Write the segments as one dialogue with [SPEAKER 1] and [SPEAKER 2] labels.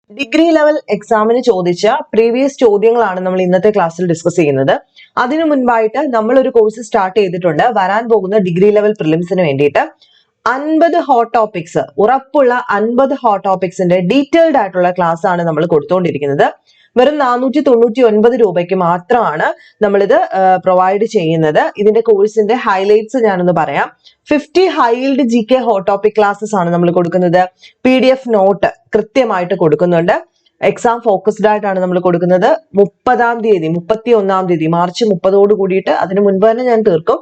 [SPEAKER 1] Degree level എക്സാമിന് ചോദിച്ച previous ചോദ്യങ്ങളാണ് നമ്മൾ ഇന്നത്തെ ക്ലാസ്സിൽ ഡിസ്കസ് ചെയ്യുന്നത്. അതിനു മുൻപായിട്ട് നമ്മൾ ഒരു കോഴ്സ് സ്റ്റാർട്ട് ചെയ്തിട്ടുണ്ട് വരാൻ പോകുന്ന ഡിഗ്രി ലെവൽ പ്രിലിംസിന് വേണ്ടിയിട്ട്. 50 ഹോട്ട് ടോപ്പിക്സ്, ഉറപ്പുള്ള 50 ഹോട്ട് ടോപ്പിക്സിന്റെ ഡീറ്റെയിൽഡ് ആയിട്ടുള്ള ക്ലാസ് ആണ് നമ്മൾ കൊടുത്തുകൊണ്ടിരിക്കുന്നത്. വെറും 499 രൂപയ്ക്ക് മാത്രമാണ് നമ്മളിത് പ്രൊവൈഡ് ചെയ്യുന്നത്. ഇതിന്റെ കോഴ്സിന്റെ ഹൈലൈറ്റ്സ് ഞാനൊന്ന് പറയാം. 50 ഹൈൽഡ് GK ഹോട്ട് ടോപ്പിക് ക്ലാസ്സസ് ആണ് നമ്മൾ കൊടുക്കുന്നത്. PDF നോട്ട് കൃത്യമായിട്ട് കൊടുക്കുന്നുണ്ട്. എക്സാം ഫോക്കസ്ഡ് ആയിട്ടാണ് നമ്മൾ കൊടുക്കുന്നത്. 31 തീയതി മാർച്ച് 30 കൂടിയിട്ട്, അതിന് മുൻപ് തന്നെ ഞാൻ തീർക്കും.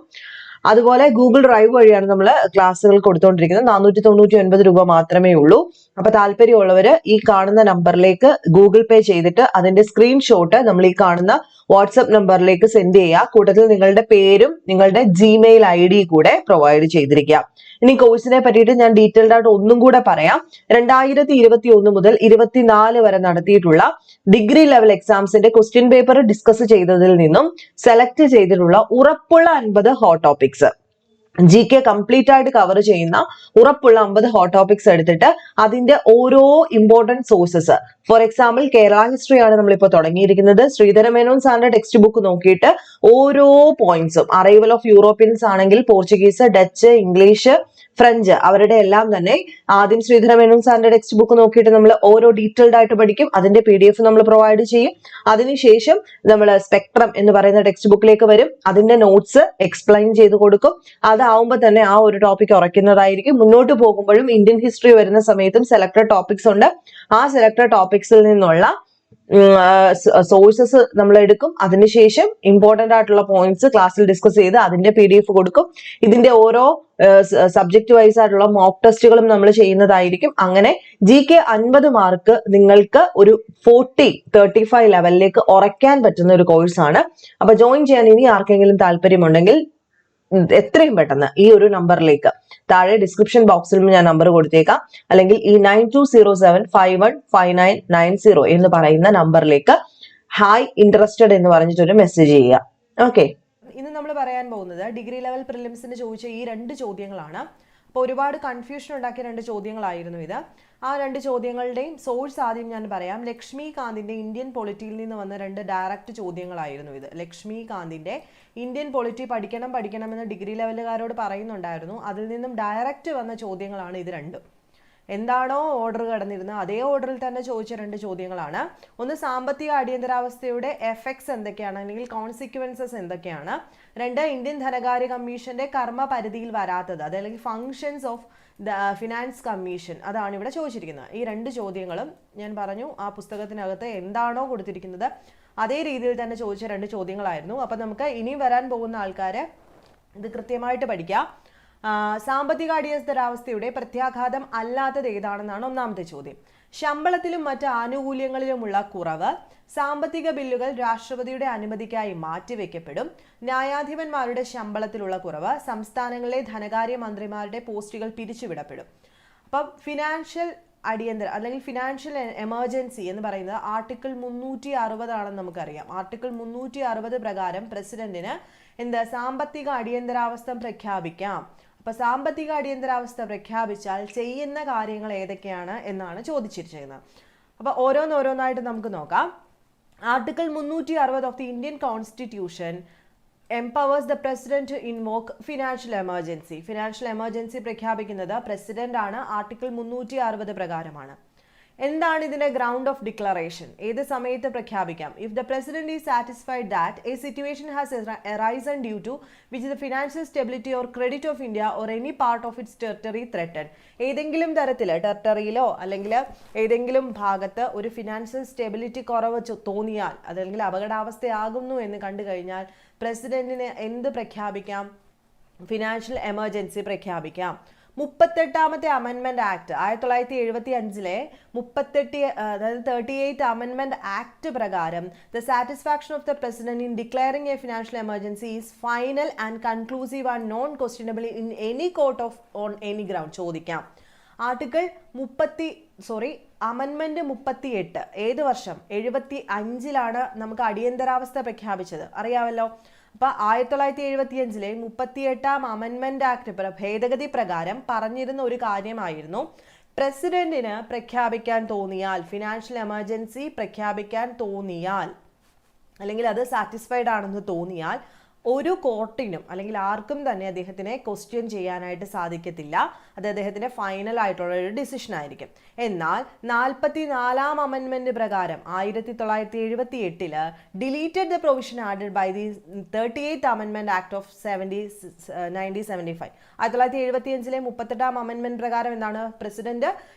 [SPEAKER 1] അതുപോലെ ഗൂഗിൾ ഡ്രൈവ് വഴിയാണ് നമ്മൾ ക്ലാസ്സുകൾ കൊടുത്തുകൊണ്ടിരിക്കുന്നത്. 499 രൂപ മാത്രമേ ഉള്ളൂ. അപ്പൊ താല്പര്യമുള്ളവര് ഈ കാണുന്ന നമ്പറിലേക്ക് ഗൂഗിൾ പേ ചെയ്തിട്ട് അതിന്റെ സ്ക്രീൻഷോട്ട് നമ്മൾ ഈ കാണുന്ന വാട്സ്ആപ്പ് നമ്പറിലേക്ക് സെൻഡ് ചെയ്യുക. കൂട്ടത്തിൽ നിങ്ങളുടെ പേരും നിങ്ങളുടെ Gmail ID കൂടെ പ്രൊവൈഡ് ചെയ്തിരിക്കുക. ഇനി കോഴ്സിനെ പറ്റിയിട്ട് ഞാൻ ഡീറ്റെയിൽഡ് ആയിട്ട് ഒന്നും കൂടെ പറയാം. 2021 മുതൽ 24 വരെ നടത്തിയിട്ടുള്ള ഡിഗ്രി ലെവൽ എക്സാംസിന്റെ ക്വസ്റ്റ്യൻ പേപ്പർ ഡിസ്കസ് ചെയ്തതിൽ നിന്നും സെലക്ട് ചെയ്തിട്ടുള്ള ഉറപ്പുള്ള 50 ഹോട്ട് ടോപ്പിക്സ്, GK കംപ്ലീറ്റ് ആയിട്ട് കവർ ചെയ്യുന്ന ഉറപ്പുള്ള 50 ഹോട്ട് ടോപ്പിക്സ് എടുത്തിട്ട് അതിന്റെ ഓരോ important sources, for example Kerala history ആണ് നമ്മളിപ്പോൾ തുടങ്ങിയിരിക്കുന്നത്. ശ്രീധര മേനോൻ സാറിന്റെ ടെക്സ്റ്റ് ബുക്ക് നോക്കിയിട്ട് ഓരോ പോയിന്റ്സും, അറൈവൽ ഓഫ് യൂറോപ്യൻസ് ആണെങ്കിൽ പോർച്ചുഗീസ്, ഡച്ച്, ഇംഗ്ലീഷ്, ഫ്രഞ്ച്, അവരുടെ എല്ലാം തന്നെ ആദ്യം ശ്രീധര മേനോൻ സാറിന്റെ ടെക്സ്റ്റ് ബുക്ക് നോക്കിയിട്ട് നമ്മൾ ഓരോ ഡീറ്റെയിൽഡ് ആയിട്ട് പഠിക്കും. അതിന്റെ PDF നമ്മൾ പ്രൊവൈഡ് ചെയ്യും. അതിനുശേഷം നമ്മൾ സ്പെക്ട്രം എന്ന് പറയുന്ന ടെക്സ്റ്റ് ബുക്കിലേക്ക് വരും. അതിന്റെ നോട്ട്സ് എക്സ്പ്ലെയിൻ ചെയ്ത് കൊടുക്കും. അതാവുമ്പോൾ തന്നെ ആ ഒരു ടോപ്പിക് ഉറയ്ക്കുന്നതായിരിക്കും. മുന്നോട്ട് പോകുമ്പോഴും ഇന്ത്യൻ ഹിസ്റ്ററി വരുന്ന സമയത്തും സെലക്ടഡ് ടോപ്പിക്സ് ഉണ്ട്. ആ സെലക്ടഡ് ടോപ്പിക്സിൽ നിന്നുള്ള സോഴ്സസ് നമ്മൾ എടുക്കും. അതിനുശേഷം ഇമ്പോർട്ടന്റ് ആയിട്ടുള്ള പോയിന്റ്സ് ക്ലാസ്സിൽ ഡിസ്കസ് ചെയ്ത് അതിന്റെ PDF കൊടുക്കും. ഇതിന്റെ ഓരോ സബ്ജക്ട് വൈസ് ആയിട്ടുള്ള മോക്ക് ടെസ്റ്റുകളും നമ്മൾ ചെയ്യുന്നതായിരിക്കും. അങ്ങനെ GK 50 മാർക്ക് നിങ്ങൾക്ക് ഒരു 35 ലെവലിലേക്ക് ഉറയ്ക്കാൻ പറ്റുന്ന ഒരു കോഴ്സാണ്. അപ്പൊ ജോയിൻ ചെയ്യാൻ ഇനി ആർക്കെങ്കിലും താല്പര്യമുണ്ടെങ്കിൽ എത്രയും പെട്ടെന്ന് ഈ ഒരു നമ്പറിലേക്ക്, താഴെ ഡിസ്ക്രിപ്ഷൻ ബോക്സിൽ ഞാൻ നമ്പർ കൊടുത്തേക്കാം, അല്ലെങ്കിൽ ഈ 9207515990 എന്ന് പറയുന്ന നമ്പറിലേക്ക് ഹായ് ഇൻട്രസ്റ്റഡ് എന്ന് പറഞ്ഞിട്ടൊരു മെസ്സേജ് ചെയ്യുക. ഓക്കെ, ഇന്ന് നമ്മൾ പറയാൻ പോകുന്നത് ഡിഗ്രി ലെവൽ പ്രിലിംസിന് ചോദിച്ച ഈ 2 ചോദ്യങ്ങളാണ്. അപ്പോൾ ഒരുപാട് കൺഫ്യൂഷൻ ഉണ്ടാക്കിയ 2 ചോദ്യങ്ങളായിരുന്നു ഇത്. ആ 2 ചോദ്യങ്ങളുടെയും സോഴ്സ് ആദ്യം ഞാൻ പറയാം. ലക്ഷ്മികാന്തിന്റെ ഇന്ത്യൻ പൊളിറ്റിയിൽ നിന്ന് വന്ന 2 ഡയറക്റ്റ് ചോദ്യങ്ങളായിരുന്നു ഇത്. ലക്ഷ്മികാന്തിന്റെ ഇന്ത്യൻ പൊളിറ്റി പഠിക്കണമെന്ന് ഡിഗ്രി ലെവലുകാരോട് പറയുന്നുണ്ടായിരുന്നു. അതിൽ നിന്നും ഡയറക്റ്റ് വന്ന ചോദ്യങ്ങളാണ് ഇത് 2. എന്താണോ ഓർഡർ കടന്നിരുന്നത് അതേ ഓർഡറിൽ തന്നെ ചോദിച്ച 2 ചോദ്യങ്ങളാണ്. ഒന്ന്, സാമ്പത്തിക അടിയന്തരാവസ്ഥയുടെ എഫക്ട്സ് എന്തൊക്കെയാണ്, അല്ലെങ്കിൽ കോൺസിക്വൻസസ് എന്തൊക്കെയാണ്. 2, ഇന്ത്യൻ ധനകാര്യ കമ്മീഷന്റെ കർമ്മ പരിധിയിൽ വരാത്തത്, അതല്ലെങ്കിൽ ഫങ്ഷൻസ് ഓഫ് ഫിനാൻസ് കമ്മീഷൻ, അതാണ് ഇവിടെ ചോദിച്ചിരിക്കുന്നത്. ഈ 2 ചോദ്യങ്ങളും ഞാൻ പറഞ്ഞു ആ പുസ്തകത്തിനകത്ത് എന്താണോ കൊടുത്തിരിക്കുന്നത് അതേ രീതിയിൽ തന്നെ ചോദിച്ച 2 ചോദ്യങ്ങളായിരുന്നു. അപ്പൊ നമുക്ക് ഇനി വരാൻ പോകുന്ന ആൾക്കാര് ഇത് കൃത്യമായിട്ട് പഠിക്കാം. സാമ്പത്തിക അടിയന്തരാവസ്ഥയുടെ പ്രത്യാഘാതം അല്ലാത്തത് ഏതാണെന്നാണ് ഒന്നാമത്തെ ചോദ്യം. ശമ്പളത്തിലും മറ്റ് ആനുകൂല്യങ്ങളിലുമുള്ള കുറവ്, സാമ്പത്തിക ബില്ലുകൾ രാഷ്ട്രപതിയുടെ അനുമതിക്കായി മാറ്റിവെക്കപ്പെടും, ന്യായാധിപന്മാരുടെ ശമ്പളത്തിലുള്ള കുറവ്, സംസ്ഥാനങ്ങളിലെ ധനകാര്യ മന്ത്രിമാരുടെ പോസ്റ്റുകൾ പിരിച്ചുവിടപ്പെടും. അപ്പം ഫിനാൻഷ്യൽ അടിയന്തര അല്ലെങ്കിൽ ഫിനാൻഷ്യൽ എമർജൻസി എന്ന് പറയുന്നത് ആർട്ടിക്കിൾ 360 ആണെന്ന് നമുക്കറിയാം. ആർട്ടിക്കിൾ 360 പ്രകാരം പ്രസിഡന്റിന് സാമ്പത്തിക അടിയന്തരാവസ്ഥ പ്രഖ്യാപിക്കാം. അപ്പൊ സാമ്പത്തിക അടിയന്തരാവസ്ഥ പ്രഖ്യാപിച്ചാൽ ചെയ്യുന്ന കാര്യങ്ങൾ ഏതൊക്കെയാണ് എന്നാണ് ചോദിച്ചിരിക്കുന്നത്. അപ്പൊ ഓരോന്നായിട്ട് നമുക്ക് നോക്കാം. Article 360 of the Indian constitution empowers the president to invoke financial emergency. Financial emergency പ്രഖ്യാപിക്കുന്നത് പ്രസിഡന്റ് ആണ്. ആർട്ടിക്കിൾ 360 പ്രകാരമാണ്. എന്താണ് ഇതിന്റെ ഗ്രൗണ്ട് ഓഫ് ഡിക്ലറേഷൻ? ഏത് സമയത്ത് പ്രഖ്യാപിക്കാം? If the president is satisfied that a situation has arisen due to which the financial stability or credit of India or any part of its territory threatened. ഏതെങ്കിലും തരത്തിൽ ടെറിട്ടറിയിലോ അല്ലെങ്കിൽ ഏതെങ്കിലും ഭാഗത്ത് ഒരു ഫിനാൻഷ്യൽ സ്റ്റെബിലിറ്റി കുറവ് തോന്നിയാൽ, അതല്ലെങ്കിൽ അപകടാവസ്ഥയാകുന്നു എന്ന് കണ്ടു കഴിഞ്ഞാൽ പ്രസിഡന്റിന് എന്ത് പ്രഖ്യാപിക്കാം? ഫിനാൻഷ്യൽ എമർജൻസി പ്രഖ്യാപിക്കാം. 38ാമത്തെ അമെൻമെന്റ് ആക്ട് 1975 അതായത് 38 അമെൻമെന്റ് ആക്ട് പ്രകാരം the satisfaction of the president in declaring a financial emergency is final and conclusive and non questionable in any court of on any ground. ചോദിക്കാം. ആർട്ടിക്കിൾ അമെൻമെന്റ് 38 ഏത് വർഷം? 75 നമുക്ക് അടിയന്തരാവസ്ഥ പ്രഖ്യാപിച്ചത്, അറിയാമല്ലോ. അപ്പൊ 1975 38ാം അമെൻമെന്റ് ആക്ട് ഭേദഗതി പ്രകാരം പറഞ്ഞിരുന്ന ഒരു കാര്യമായിരുന്നു പ്രസിഡന്റിന് പ്രഖ്യാപിക്കാൻ തോന്നിയാൽ, ഫിനാൻഷ്യൽ എമർജൻസി പ്രഖ്യാപിക്കാൻ തോന്നിയാൽ, അല്ലെങ്കിൽ അത് സാറ്റിസ്ഫൈഡ് ആണെന്ന് തോന്നിയാൽ ഒരു കോർട്ടിനും അല്ലെങ്കിൽ ആർക്കും തന്നെ അദ്ദേഹത്തിനെ ക്വസ്റ്റ്യൻ ചെയ്യാനായിട്ട് സാധിക്കത്തില്ല. അത് അദ്ദേഹത്തിന്റെ ഫൈനൽ ആയിട്ടുള്ള ഒരു ഡിസിഷൻ ആയിരിക്കും. എന്നാൽ 44-ാം അമെൻമെന്റ് പ്രകാരം 1978 deleted the provision added by the 38th അമെൻമെന്റ് ആക്ട് ഓഫ് 1975. 1975 38ാം അമെൻമെന്റ് പ്രകാരം എന്താണ്, പ്രസിഡന്റ്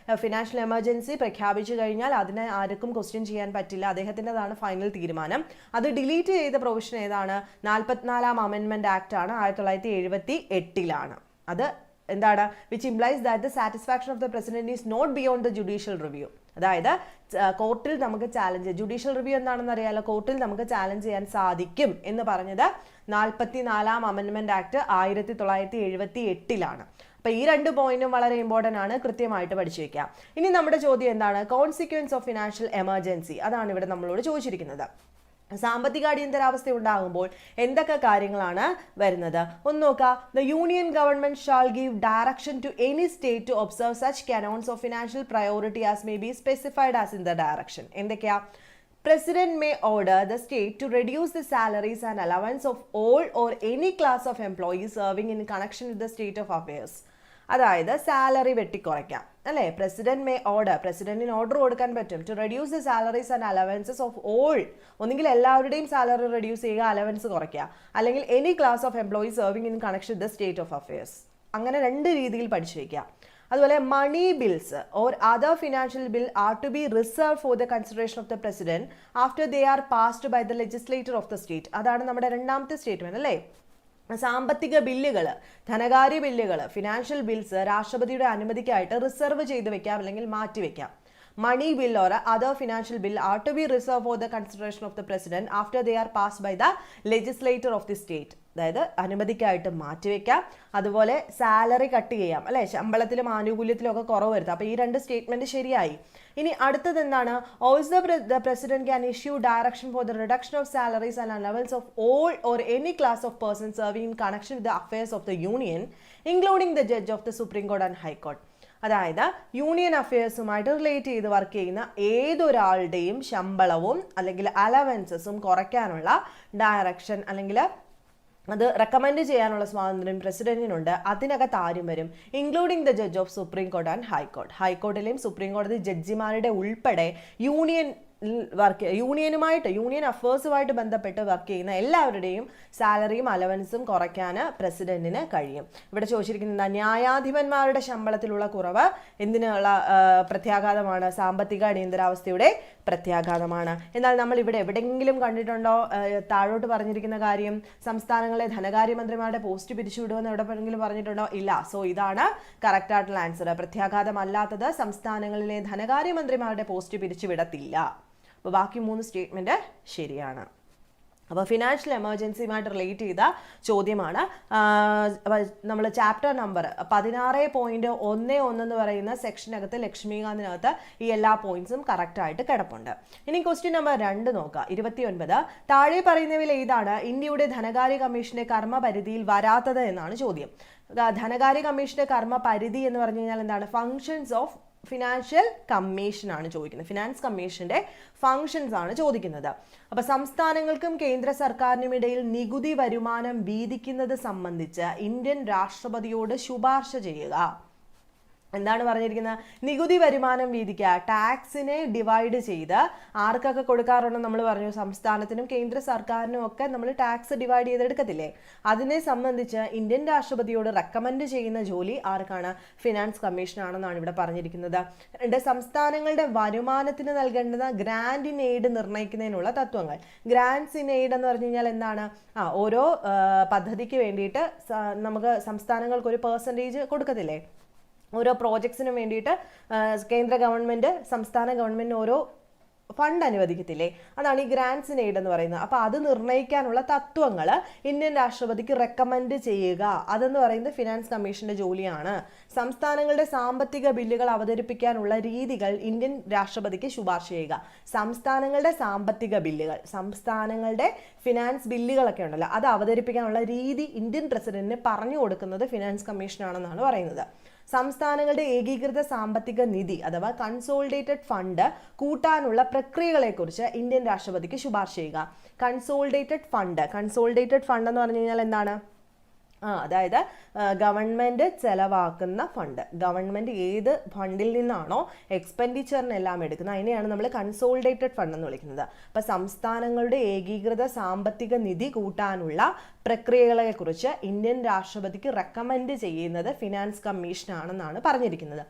[SPEAKER 1] ഫിനാൻഷ്യൽ എമർജൻസി പ്രഖ്യാപിച്ചു കഴിഞ്ഞാൽ അതിനെ ആർക്കും ക്വസ്റ്റ്യൻ ചെയ്യാൻ പറ്റില്ല, അദ്ദേഹത്തിൻ്റെതാണ് ഫൈനൽ തീരുമാനം. അത് ഡിലീറ്റ് ചെയ്ത പ്രൊവിഷൻ ഏതാണ്, 44ാം അമെൻമെന്റ് ആക്ട് ആണ്, 1978. അത് എന്താണ്, which implies that the satisfaction of the president is not beyond the judicial review. അതായത് കോർട്ടിൽ നമുക്ക് ചാലഞ്ച്, ജുഡീഷ്യൽ റിവ്യൂ എന്താണെന്ന് അറിയാലോ, കോർട്ടിൽ നമുക്ക് ചാലഞ്ച് ചെയ്യാൻ സാധിക്കും എന്ന് പറഞ്ഞത് 44ാം അമെൻമെന്റ് ആക്ട് 1978. അപ്പൊ ഈ 2 പോയിന്റും വളരെ ഇമ്പോർട്ടന്റ് ആണ്, കൃത്യമായിട്ട് പഠിച്ചു വെക്കാം. ഇനി നമ്മുടെ ചോദ്യം എന്താണ്, കോൺസിക്വൻസ് ഓഫ് ഫിനാൻഷ്യൽ എമർജൻസി, അതാണ് ഇവിടെ നമ്മളോട് ചോദിച്ചിരിക്കുന്നത്. സാമ്പത്തിക അടിയന്തരാവസ്ഥ ഉണ്ടാകുമ്പോൾ എന്തൊക്കെ കാര്യങ്ങളാണ് വരുന്നത് ഒന്ന് നോക്കാം. The union government shall give direction to any state to observe such canons of financial priority as may be specified as in the direction. എന്തൊക്കെയാ, President may order the state to reduce the salaries and allowance of all or any class of employees serving in connection with the state of affairs. അതായത് salary വെട്ടിക്കുറയ്ക്കാം അല്ലേ. President may order, പ്രസിഡന്റിന് order കൊടുക്കാൻ പറ്റും to reduce the salaries and allowances of all, ഒന്നുകിൽ എല്ലാവരുടെയും salary reduce ചെയ്യുക, allowance കുറയ്ക്കുക, അല്ലെങ്കിൽ any class of employees serving in connection with the state of affairs. അങ്ങനെ 2 രീതിയിൽ പഠിച്ചു വയ്ക്കുക. അതുപോലെ money bills or other financial bill are to be reserve for the consideration of the president after they are passed by the legislator of the state. അതാണ് നമ്മുടെ 2ാമത്തെ statement അല്ലേ. സാമ്പത്തിക ബില്ലുകൾ, ധനകാര്യ ബില്ലുകൾ, ഫിനാൻഷ്യൽ ബിൽസ് രാഷ്ട്രപതിയുടെ അനുമതിക്കായിട്ട് റിസർവ് ചെയ്ത് വെക്കാം അല്ലെങ്കിൽ മാറ്റിവെക്കാം. Money bill or other financial bill are to be reserved for the consideration of the president after they are passed by the legislator of the state. അതായത് അനുമതിക്കായിട്ട് മാറ്റിവെക്കാം. അതുപോലെ സാലറി കട്ട് ചെയ്യാം അല്ലെ, ശമ്പളത്തിലും ആനുകൂല്യത്തിലും ഒക്കെ കുറവ് വരുത്താം. അപ്പോൾ ഈ 2 സ്റ്റേറ്റ്മെന്റ് ശരിയായി. ഇനി അടുത്തത് എന്താണ്, also the president can issue direction for the reduction of salaries and levels of all or any class of person serving in connection with the affairs of the union including the judge of the supreme court and high court. അതായത് union അഫയേഴ്സുമായിട്ട് relate ചെയ്ത് work ചെയ്യുന്ന ഏതൊരാളുടെയും ശമ്പളവും അല്ലെങ്കിൽ അലവൻസസും കുറയ്ക്കാനുള്ള direction അല്ലെങ്കിൽ അത് recommend ചെയ്യാനുള്ള സ്വാതന്ത്ര്യം പ്രസിഡന്റിനുണ്ട്. അതിനകത്ത് ആരും വരും, including the judge of supreme court and high court. ഹൈക്കോർട്ടിലെയും സുപ്രീം കോടതി ജഡ്ജിമാരുടെ ഉൾപ്പെടെ യൂണിയൻ അഫേഴ്സുമായിട്ട് ബന്ധപ്പെട്ട് വർക്ക് ചെയ്യുന്ന എല്ലാവരുടെയും സാലറിയും അലവൻസും കുറയ്ക്കാൻ പ്രസിഡന്റിന് കഴിയും. ഇവിടെ ചോദിച്ചിരിക്കുന്നത് ന്യായാധിപന്മാരുടെ ശമ്പളത്തിലുള്ള കുറവ് എന്തിനുള്ള പ്രത്യാഘാതമാണ്, സാമ്പത്തിക അടിയന്തരാവസ്ഥയുടെ പ്രത്യാഘാതമാണ്. എന്നാൽ നമ്മൾ ഇവിടെ എവിടെയെങ്കിലും കണ്ടിട്ടുണ്ടോ താഴോട്ട് പറഞ്ഞിരിക്കുന്ന കാര്യം, സംസ്ഥാനങ്ങളെ ധനകാര്യമന്ത്രിമാരുടെ പോസ്റ്റ് പിരിച്ചുവിടുമെന്ന് എവിടെയെങ്കിലും പറഞ്ഞിട്ടുണ്ടോ? ഇല്ല. സോ ഇതാണ് കറക്റ്റ് ആയിട്ടുള്ള ആൻസർ. പ്രത്യാഘാതമല്ലാത്തത് സംസ്ഥാനങ്ങളിലെ ധനകാര്യമന്ത്രിമാരുടെ പോസ്റ്റ് പിരിച്ചുവിടത്തില്ല. അപ്പോൾ ബാക്കി 3 സ്റ്റേറ്റ്മെന്റ് ശരിയാണ്. അപ്പോൾ ഫിനാൻഷ്യൽ എമർജൻസിയുമായിട്ട് റിലേറ്റ് ചെയ്ത ചോദ്യമാണ്. നമ്മൾ ചാപ്റ്റർ നമ്പർ 16.11 എന്ന് പറയുന്ന സെക്ഷനകത്ത് ലക്ഷ്മികാന്തിനകത്ത് ഈ എല്ലാ പോയിന്റ്സും കറക്റ്റായിട്ട് കിടപ്പുണ്ട്. ഇനി ക്വസ്റ്റ്യൻ നമ്പർ 2 നോക്കുക. 29 താഴെ പറയുന്നവയിൽ ഏതാണ് ഇന്ത്യയുടെ ധനകാര്യ കമ്മീഷന്റെ കർമ്മപരിധിയിൽ വരാത്തത് എന്നാണ് ചോദ്യം. ധനകാര്യ കമ്മീഷന്റെ കർമ്മപരിധി എന്ന് പറഞ്ഞു കഴിഞ്ഞാൽ എന്താണ്, ഫങ്ഷൻസ് ഓഫ് ഫിനാൻഷ്യൽ കമ്മീഷൻ ആണ് ചോദിക്കുന്നത്. ഫിനാൻസ് കമ്മീഷന്റെ ഫങ്ഷൻസ് ആണ് ചോദിക്കുന്നത്. അപ്പൊ സംസ്ഥാനങ്ങൾക്കും കേന്ദ്ര സർക്കാരിനും ഇടയിൽ നികുതി വരുമാനം വീതിക്കുന്നത് സംബന്ധിച്ച് ഇന്ത്യൻ രാഷ്ട്രപതിയോട് ശുപാർശ ചെയ്യുക. എന്താണ് പറഞ്ഞിരിക്കുന്നത്, നികുതി വരുമാനം വീതിക്കുക, ടാക്സിനെ ഡിവൈഡ് ചെയ്ത് ആർക്കൊക്കെ കൊടുക്കാറുണ്ടെന്ന് നമ്മൾ പറഞ്ഞു, സംസ്ഥാനത്തിനും കേന്ദ്ര സർക്കാരിനും ഒക്കെ നമ്മൾ ടാക്സ് ഡിവൈഡ് ചെയ്തെടുക്കത്തില്ലേ, അതിനെ സംബന്ധിച്ച് ഇന്ത്യൻ രാഷ്ട്രപതിയോട് റെക്കമെൻഡ് ചെയ്യുന്ന ജോലി ആർക്കാണ്, ഫിനാൻസ് കമ്മീഷനാണെന്നാണ് ഇവിടെ പറഞ്ഞിരിക്കുന്നത്. സംസ്ഥാനങ്ങളുടെ വരുമാനത്തിന് നൽകേണ്ടുന്ന ഗ്രാൻഡ് ഇൻ എയ്ഡ് നിർണ്ണയിക്കുന്നതിനുള്ള തത്വങ്ങൾ. ഗ്രാൻഡ്സ് ഇൻ എയ്ഡ് എന്ന് പറഞ്ഞു കഴിഞ്ഞാൽ എന്താണ്, ഓരോ പദ്ധതിക്ക് വേണ്ടിയിട്ട് നമുക്ക് സംസ്ഥാനങ്ങൾക്ക് ഒരു പെർസെൻറ്റേജ് കൊടുക്കത്തില്ലേ, ഓരോ പ്രോജക്ട്സിനും വേണ്ടിയിട്ട് കേന്ദ്ര ഗവൺമെൻറ് സംസ്ഥാന ഗവൺമെൻറ് ഓരോ ഫണ്ട് അനുവദിക്കത്തില്ലേ, അതാണ് ഈ ഗ്രാൻഡ്സ് ഇൻ എയ്ഡ് എന്ന് പറയുന്നത്. അപ്പോൾ അത് നിർണ്ണയിക്കാനുള്ള തത്വങ്ങൾ ഇന്ത്യൻ രാഷ്ട്രപതിക്ക് റെക്കമെൻഡ് ചെയ്യുക, അതെന്ന് പറയുന്നത് ഫിനാൻസ് കമ്മീഷന്റെ ജോലിയാണ്. സംസ്ഥാനങ്ങളുടെ സാമ്പത്തിക ബില്ലുകൾ അവതരിപ്പിക്കാനുള്ള രീതികൾ ഇന്ത്യൻ രാഷ്ട്രപതിക്ക് ശുപാർശ ചെയ്യുക. സംസ്ഥാനങ്ങളുടെ സാമ്പത്തിക ബില്ലുകൾ, സംസ്ഥാനങ്ങളുടെ ഫിനാൻസ് ബില്ലുകളൊക്കെ ഉണ്ടല്ലോ, അത് അവതരിപ്പിക്കാനുള്ള രീതി ഇന്ത്യൻ പ്രസിഡന്റിന് പറഞ്ഞു കൊടുക്കുന്നത് ഫിനാൻസ് കമ്മീഷനാണെന്നാണ് പറയുന്നത്. സംസ്ഥാനങ്ങളുടെ ഏകീകൃത സാമ്പത്തിക നിധി അഥവാ കൺസോളിഡേറ്റഡ് ഫണ്ട് കൂട്ടാനുള്ള പ്രക്രിയകളെക്കുറിച്ച് ഇന്ത്യൻ രാഷ്ട്രപതിക്ക് ശുപാർശ ചെയ്യുക. കൺസോളിഡേറ്റഡ് ഫണ്ട് എന്ന് പറഞ്ഞു കഴിഞ്ഞാൽ എന്താണ്? അതായത് ഗവൺമെൻറ് ചെലവാക്കുന്ന ഫണ്ട്, ഗവൺമെൻറ് ഏത് ഫണ്ടിൽ നിന്നാണോ എക്സ്പെൻഡിച്ചറിനെല്ലാം എടുക്കുന്നത് അതിനെയാണ് നമ്മൾ കൺസോളിഡേറ്റഡ് ഫണ്ട് എന്ന് വിളിക്കുന്നത്. അപ്പം സംസ്ഥാനങ്ങളുടെ ഏകീകൃത സാമ്പത്തിക നിധി കൂട്ടാനുള്ള പ്രക്രിയകളെക്കുറിച്ച് ഇന്ത്യൻ രാഷ്ട്രപതിക്ക് റെക്കമെൻഡ് ചെയ്യുന്നത് ഫിനാൻസ് കമ്മീഷനാണെന്നാണ് പറഞ്ഞിരിക്കുന്നത്.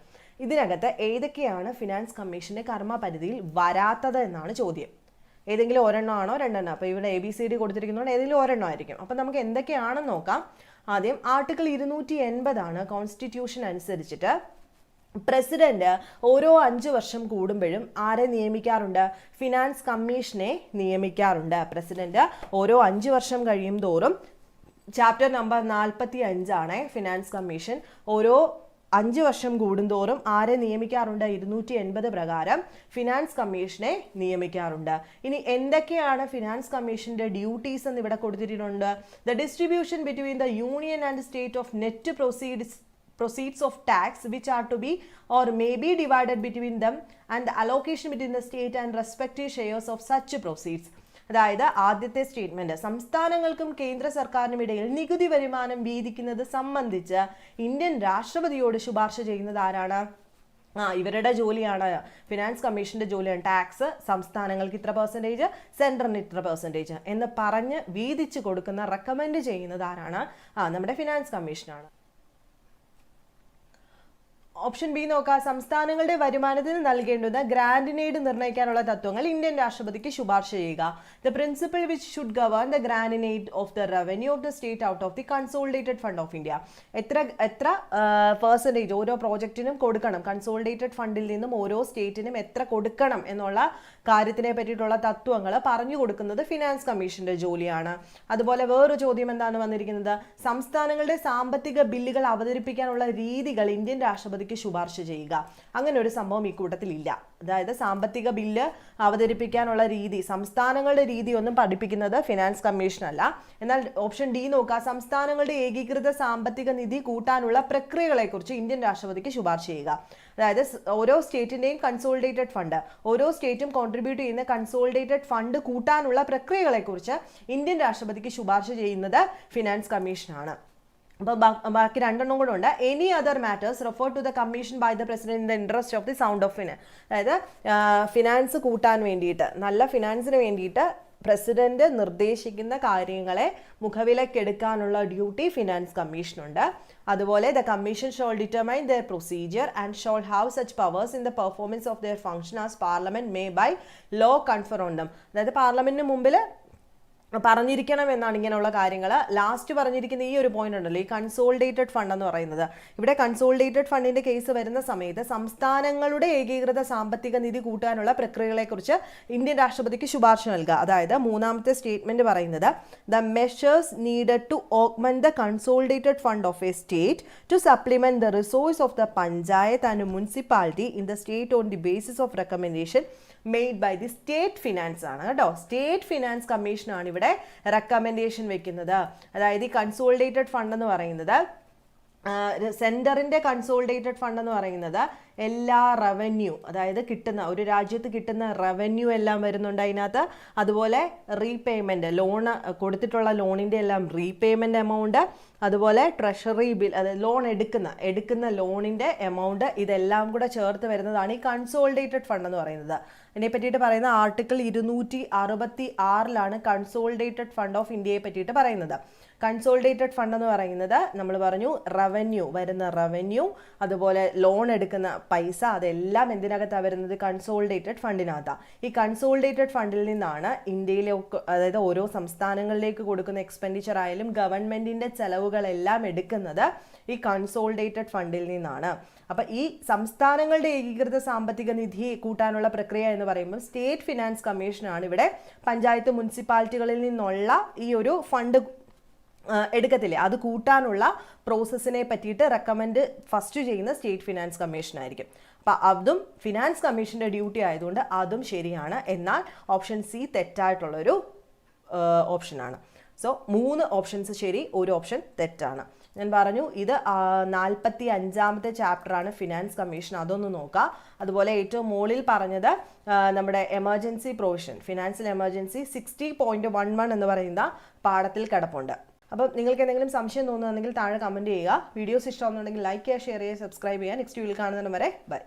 [SPEAKER 1] ഇതിനകത്ത് ഏതൊക്കെയാണ് ഫിനാൻസ് കമ്മീഷൻ്റെ കർമ്മപരിധിയിൽ വരാത്തത് എന്നാണ് ചോദ്യം. ഏതെങ്കിലും ഒരെണ്ണമാണോ രണ്ടെണ്ണം? അപ്പോൾ ഇവിടെ ABCD കൊടുത്തിരിക്കുന്നതുകൊണ്ട് ഏതെങ്കിലും ഒരെണ്ണം ആയിരിക്കും. അപ്പം നമുക്ക് എന്തൊക്കെയാണെന്ന് നോക്കാം. ആദ്യം ആർട്ടിക്കിൾ 280 കോൺസ്റ്റിറ്റ്യൂഷൻ അനുസരിച്ചിട്ട് പ്രസിഡന്റ് ഓരോ 5 വർഷം കൂടുമ്പോഴും ആരെ നിയമിക്കാറുണ്ട്? ഫിനാൻസ് കമ്മീഷനെ നിയമിക്കാറുണ്ട്. പ്രസിഡന്റ് ഓരോ 5 വർഷം കഴിയും തോറും ചാപ്റ്റർ നമ്പർ 45 ഫിനാൻസ് കമ്മീഷൻ ഓരോ 5 വർഷം കൂടുന്തോറും ആരെ നിയമിക്കാറുണ്ട്? 280 പ്രകാരം ഫിനാൻസ് കമ്മീഷനെ നിയമിക്കാറുണ്ട്. ഇനി എന്തൊക്കെയാണ് ഫിനാൻസ് കമ്മീഷന്റെ ഡ്യൂട്ടീസ് എന്ന് ഇവിടെ കൊടുത്തിട്ടുണ്ട്. The distribution between the union and state of net proceeds of tax which are to be or may be divided between them and the allocation between the state and respective shares of such proceeds. അതായത് ആദ്യത്തെ statement, സംസ്ഥാനങ്ങൾക്കും കേന്ദ്ര സർക്കാരിനും ഇടയിൽ നികുതി വരുമാനം വീതിക്കുന്നത് സംബന്ധിച്ച് Indian രാഷ്ട്രപതിയോട് ശുപാർശ ചെയ്യുന്നത് ആരാണ്? ഇവരുടെ ജോലിയാണ്, ഫിനാൻസ് കമ്മീഷന്റെ ജോലിയാണ്. ടാക്സ് സംസ്ഥാനങ്ങൾക്ക് ഇത്ര %, സെൻട്രലിന് ഇത്ര % എന്ന് പറഞ്ഞ് വീതിച്ചു കൊടുക്കുന്ന, റെക്കമെൻഡ് ചെയ്യുന്നത് ആരാണ്? നമ്മുടെ ഫിനാൻസ് കമ്മീഷനാണ്. ഓപ്ഷൻ ബി നോക്കാം. സംസ്ഥാനങ്ങളുടെ വരുമാനത്തിന് നൽകേണ്ടുന്ന ഗ്രാൻഡ് എയ്ഡ് നിർണ്ണയിക്കാനുള്ള തത്വങ്ങൾ ഇന്ത്യൻ രാഷ്ട്രപതിക്ക് ശുപാർശ ചെയ്യുക. The principle which should govern the grand aid of the revenue of the state out of the consolidated fund of India. എത്ര % ഓരോ പ്രോജക്റ്റിനും കൊടുക്കണം, കൺസോളിഡേറ്റഡ് ഫണ്ടിൽ നിന്നും ഓരോ സ്റ്റേറ്റിനും എത്ര കൊടുക്കണം എന്നുള്ള കാര്യത്തിനെ പറ്റിയിട്ടുള്ള തത്വങ്ങൾ പറഞ്ഞു കൊടുക്കുന്നത് ഫിനാൻസ് കമ്മീഷന്റെ ജോലിയാണ്. അതുപോലെ വേറൊരു ചോദ്യം എന്താണ് വന്നിരിക്കുന്നത്? സംസ്ഥാനങ്ങളുടെ സാമ്പത്തിക ബില്ലുകൾ അവതരിപ്പിക്കാനുള്ള രീതികൾ ഇന്ത്യൻ രാഷ്ട്രപതിക്ക് ശുപാർശ ചെയ്യുക. അങ്ങനെ ഒരു സംഭവം ഈ കൂട്ടത്തിൽ ഇല്ല. അതായത് സാമ്പത്തിക ബില്ല് അവതരിപ്പിക്കാനുള്ള രീതി, സംസ്ഥാനങ്ങളുടെ രീതി ഒന്നും പഠിപ്പിക്കുന്നത് ഫിനാൻസ് കമ്മീഷൻ അല്ല. എന്നാൽ ഓപ്ഷൻ ഡി നോക്കുക. സംസ്ഥാനങ്ങളുടെ ഏകീകൃത സാമ്പത്തിക നിധി കൂട്ടാനുള്ള പ്രക്രിയകളെക്കുറിച്ച് ഇന്ത്യൻ രാഷ്ട്രപതിക്ക് ശുപാർശ ചെയ്യുക. അതായത് ഓരോ സ്റ്റേറ്റിന്റെയും കൺസോളിഡേറ്റഡ് ഫണ്ട്, ഓരോ സ്റ്റേറ്റും കോൺട്രിബ്യൂട്ട് ചെയ്യുന്ന കൺസോളിഡേറ്റഡ് ഫണ്ട് കൂട്ടാനുള്ള പ്രക്രിയകളെക്കുറിച്ച് ഇന്ത്യൻ രാഷ്ട്രപതിക്ക് ശുപാർശ ചെയ്യുന്നത് ഫിനാൻസ് കമ്മീഷനാണ്. അപ്പോൾ ബാക്കി രണ്ടെണ്ണം കൂടെ ഉണ്ട്. Any other matters refer to the commission by the president in the interest of the sound of finance. അതായത് ഫിനാൻസ് കൂട്ടാൻ വേണ്ടിയിട്ട്, നല്ല ഫിനാൻസിന് വേണ്ടിയിട്ട് പ്രസിഡന്റ് നിർദ്ദേശിക്കുന്ന കാര്യങ്ങളെ മുഖവിലക്കെടുക്കാനുള്ള ഡ്യൂട്ടി ഫിനാൻസ് കമ്മീഷനുണ്ട്. അതുപോലെ the commission shall determine their procedure and shall have such powers in the performance of their function as parliament may by law confer on them. അതായത് പാർലമെന്റിന് മുമ്പിൽ പറഞ്ഞിരിക്കണം എന്നാണ് ഇങ്ങനെയുള്ള കാര്യങ്ങൾ. ലാസ്റ്റ് പറഞ്ഞിരിക്കുന്ന ഈ ഒരു പോയിന്റ് ഉണ്ടല്ലോ, ഈ കൺസോളിഡേറ്റഡ് ഫണ്ട് എന്ന് പറയുന്നത്. ഇവിടെ കൺസോളിഡേറ്റഡ് ഫണ്ടിന്റെ കേസ് വരുന്ന സമയത്ത് സംസ്ഥാനങ്ങളുടെ ഏകീകൃത സാമ്പത്തിക നിധി കൂട്ടാനുള്ള പ്രക്രിയകളെക്കുറിച്ച് ഇന്ത്യൻ രാഷ്ട്രപതിക്ക് ശുപാർശ നൽകുക. അതായത് മൂന്നാമത്തെ സ്റ്റേറ്റ്മെന്റ് പറയുന്നത് the measures needed to augment the consolidated fund of a state to supplement the resource of the panchayat and municipality in the state on the basis of recommendation made by the state finance ആണ് കേട്ടോ. State finance കമ്മീഷനാണ് ഇവിടെ recommendation വെക്കുന്നത്. അതായത് ഈ consolidated fund എന്ന് പറയുന്നത്, സെൻറ്ററിൻ്റെ കൺസോളിഡേറ്റഡ് ഫണ്ട് എന്ന് പറയുന്നത് എല്ലാ റവന്യൂ, അതായത് കിട്ടുന്ന ഒരു രാജ്യത്ത് കിട്ടുന്ന റവന്യൂ എല്ലാം വരുന്നുണ്ട് അതിനകത്ത്. അതുപോലെ റീപേയ്മെൻറ്റ്, ലോണ് കൊടുത്തിട്ടുള്ള ലോണിൻ്റെ എല്ലാം റീപേയ്മെൻറ്റ് എമൗണ്ട്, അതുപോലെ ട്രഷറി ബിൽ, അതായത് ലോൺ എടുക്കുന്ന ലോണിൻ്റെ എമൗണ്ട്, ഇതെല്ലാം കൂടെ ചേർത്ത് വരുന്നതാണ് ഈ കൺസോളിഡേറ്റഡ് ഫണ്ട് എന്ന് പറയുന്നത്. ഇതിനെ പറ്റിയിട്ട് പറയുന്ന ആർട്ടിക്കിൾ 266 കൺസോളിഡേറ്റഡ് ഫണ്ട് ഓഫ് ഇന്ത്യയെ പറ്റിയിട്ട് പറയുന്നത്. കൺസോളിഡേറ്റഡ് ഫണ്ട് എന്ന് പറയുന്നത് നമ്മൾ പറഞ്ഞു വരുന്ന റവന്യൂ, അതുപോലെ ലോൺ എടുക്കുന്ന പൈസ, അതെല്ലാം എന്തിനകത്താണ് വരുന്നത്? കൺസോളിഡേറ്റഡ് ഫണ്ടിനകത്താണ്. ഈ കൺസോളിഡേറ്റഡ് ഫണ്ടിൽ നിന്നാണ് ഇന്ത്യയിലെ, അതായത് ഓരോ സംസ്ഥാനങ്ങളിലേക്ക് കൊടുക്കുന്ന എക്സ്പെൻഡിച്ചർ ആയാലും ഗവൺമെന്റിന്റെ ചെലവുകളെല്ലാം എടുക്കുന്നത് ഈ കൺസോളിഡേറ്റഡ് ഫണ്ടിൽ നിന്നാണ്. അപ്പം ഈ സംസ്ഥാനങ്ങളുടെ ഏകീകൃത സാമ്പത്തിക നിധി കൂട്ടാനുള്ള പ്രക്രിയ എന്ന് പറയുമ്പോൾ സ്റ്റേറ്റ് ഫിനാൻസ് കമ്മീഷനാണ് ഇവിടെ പഞ്ചായത്ത് മുനിസിപ്പാലിറ്റികളിൽ നിന്നുള്ള ഈ ഒരു ഫണ്ട് എടുക്കത്തില്ലേ, അത് കൂട്ടാനുള്ള പ്രോസസ്സിനെ പറ്റിയിട്ട് റെക്കമെൻഡ് ഫസ്റ്റ് ചെയ്യുന്ന സ്റ്റേറ്റ് ഫിനാൻസ് കമ്മീഷനായിരിക്കും. അപ്പം അതും ഫിനാൻസ് കമ്മീഷൻ്റെ ഡ്യൂട്ടി ആയതുകൊണ്ട് അതും ശരിയാണ്. എന്നാൽ ഓപ്ഷൻ സി തെറ്റായിട്ടുള്ളൊരു ഓപ്ഷനാണ്. സോ 3 ഓപ്ഷൻസ് ശരി, ഒരു ഓപ്ഷൻ തെറ്റാണ്. ഞാൻ പറഞ്ഞു ഇത് 45-ാമത്തെ ചാപ്റ്ററാണ് ഫിനാൻസ് കമ്മീഷൻ, അതൊന്ന് നോക്കുക. അതുപോലെ ഏറ്റവും മുകളിൽ പറഞ്ഞത് നമ്മുടെ എമർജൻസി പ്രൊവിഷൻ, ഫിനാൻഷ്യൽ എമർജൻസി 60.11 എന്ന് പറയുന്ന പാഠത്തിൽ കിടപ്പുണ്ട്. അപ്പം നിങ്ങൾക്ക് എന്തെങ്കിലും സംശയം തോന്നുന്നുണ്ടെങ്കിൽ താഴെ കമൻറ്റ് ചെയ്യുക. വീഡിയോസ് ഇഷ്ടമാണെന്നുണ്ടെങ്കിൽ ലൈക്ക് ചെയ്യുക, ഷെയർ ചെയ്യുക, സബ്സ്ക്രൈബ് ചെയ്യുക. നെക്സ്റ്റ് വീഡിയോയിൽ കാണുന്നതിന് വരെ ബൈ.